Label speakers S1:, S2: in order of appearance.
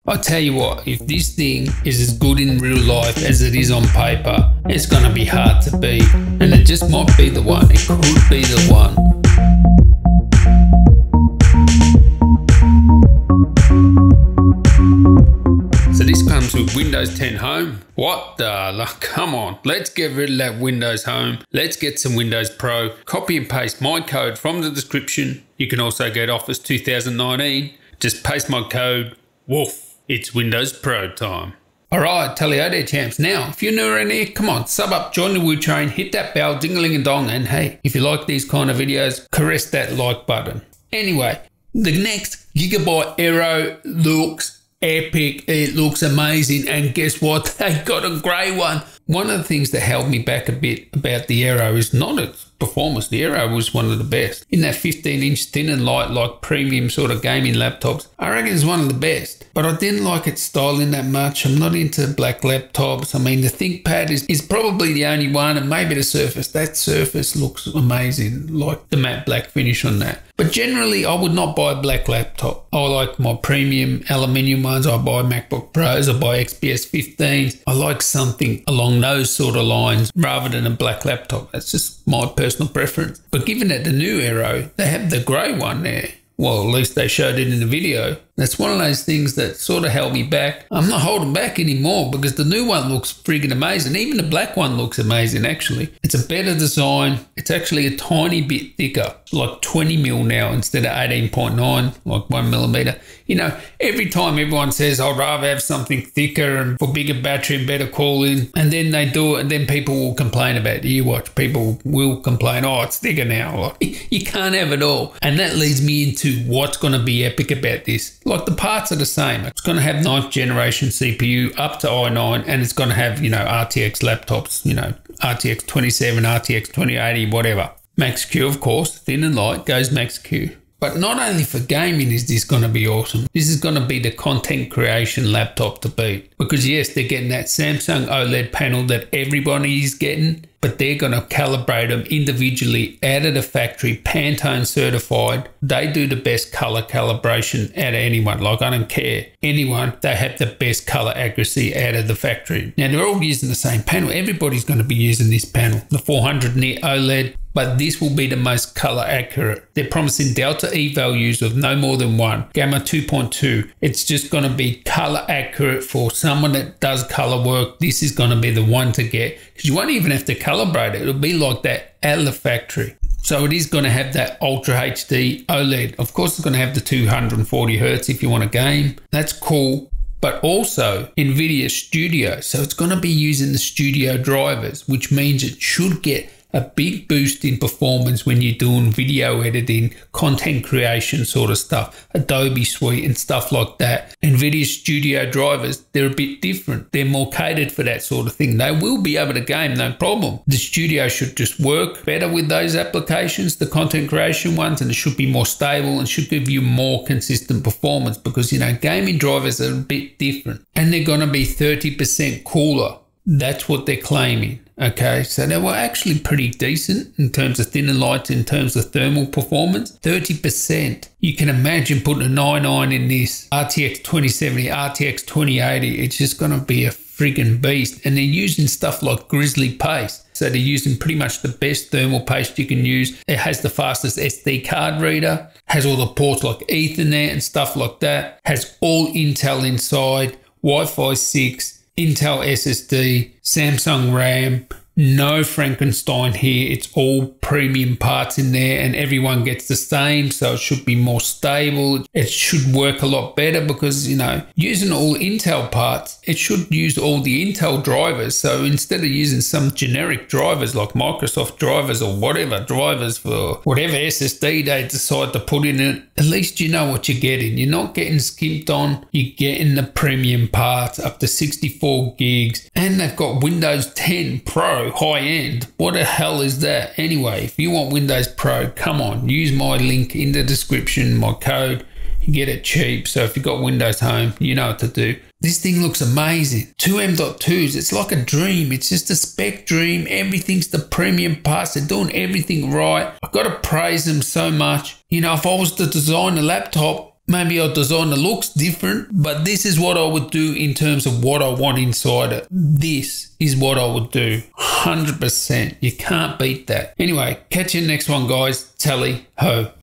S1: I tell you what, if this thing is as good in real life as it is on paper, it's gonna be hard to beat. And it just might be the one. It could be the one. So this comes with Windows 10 Home. What the luck? Come on, let's get rid of that Windows Home. Let's get some Windows Pro. Copy and paste my code from the description. You can also get Office 2019. Just paste my code. Woof. It's Windows Pro time. Alright, tally ho there champs. Now, if you're new around here, come on, sub up, join the woo train, hit that bell, ding-a-ling and dong, and hey, if you like these kind of videos, caress that like button. Anyway, the next Gigabyte Aero looks epic, it looks amazing, and guess what? They got a grey one. One of the things that held me back a bit about the Aero is not its performance. The Aero was one of the best. In that 15-inch thin and light, like premium sort of gaming laptops, I reckon it's one of the best. But I didn't like its styling that much. I'm not into black laptops. I mean, the ThinkPad is probably the only one, and maybe the Surface. That Surface looks amazing, like the matte black finish on that. But generally, I would not buy a black laptop. I like my premium aluminium ones. I buy MacBook Pros. I buy XPS 15s. I like something along those sort of lines rather than a black laptop. That's just my personal preference. But given that the new Aero, they have the grey one there. Well, at least they showed it in the video. That's one of those things that sort of held me back. I'm not holding back anymore because the new one looks friggin' amazing. Even the black one looks amazing, actually. It's a better design. It's actually a tiny bit thicker, like 20mm now instead of 18.9, like 1mm. You know, every time everyone says, I'd rather have something thicker and for bigger battery and better cooling, and then they do it, and then people will complain about it. You watch, people will complain, oh, it's thicker now. Like, you can't have it all. And that leads me into what's going to be epic about this. Like, the parts are the same. It's going to have 9th generation CPU up to i9, and it's going to have, you know, RTX laptops, you know, RTX 2070, RTX 2080, whatever. Max-Q, of course, thin and light, goes Max-Q. But not only for gaming is this going to be awesome, this is going to be the content creation laptop to beat. Because yes, they're getting that Samsung OLED panel that everybody is getting, but they're going to calibrate them individually out of the factory, Pantone certified. They do the best color calibration out of anyone. Like, I don't care. Anyone, they have the best color accuracy out of the factory. Now, they're all using the same panel. Everybody's going to be using this panel, the 400 nit OLED. But this will be the most color accurate. They're promising delta E values of no more than 1, gamma 2.2. It's just going to be color accurate for someone that does color work. This is going to be the one to get, because you won't even have to calibrate it. It'll be like that out of the factory. So it is going to have that Ultra HD OLED. Of course, it's going to have the 240 Hertz if you want a game. That's cool. But also NVIDIA Studio. So it's going to be using the Studio drivers, which means it should get a big boost in performance when you're doing video editing, content creation sort of stuff, Adobe Suite and stuff like that. NVIDIA Studio drivers, they're a bit different. They're more catered for that sort of thing. They will be able to game, no problem. The Studio should just work better with those applications, the content creation ones, and it should be more stable and should give you more consistent performance because, you know, gaming drivers are a bit different and they're going to be 30% cooler. That's what they're claiming. Okay, so they were actually pretty decent in terms of thin and light, in terms of thermal performance. 30%. You can imagine putting a 99 in this RTX 2070, RTX 2080. It's just going to be a friggin' beast. And they're using stuff like Grizzly paste. So they're using pretty much the best thermal paste you can use. It has the fastest SD card reader, has all the ports like Ethernet and stuff like that, has all Intel inside, Wi-Fi 6, Intel SSD, Samsung RAM, no Frankenstein here. It's all premium parts in there and everyone gets the same, so it should be more stable. It should work a lot better because, you know, using all Intel parts, it should use all the Intel drivers. So instead of using some generic drivers like Microsoft drivers or whatever drivers for whatever SSD they decide to put in it, at least you know what you're getting. You're not getting skimped on. You're getting the premium parts up to 64 gigs, and they've got Windows 10 Pro high end. What the hell is that? Anyway, if you want Windows Pro, come on, use my link in the description, my code. You get it cheap. So if you've got Windows Home, you know what to do. This thing looks amazing. 2M.2s, it's like a dream. It's just a spec dream. Everything's the premium parts. They're doing everything right. I've got to praise them so much. You know, if I was to design a laptop, Maybe I'll design the looks different, but this is what I would do in terms of what I want inside it. This is what I would do. 100%. You can't beat that. Anyway, catch you next one, guys. Tally ho.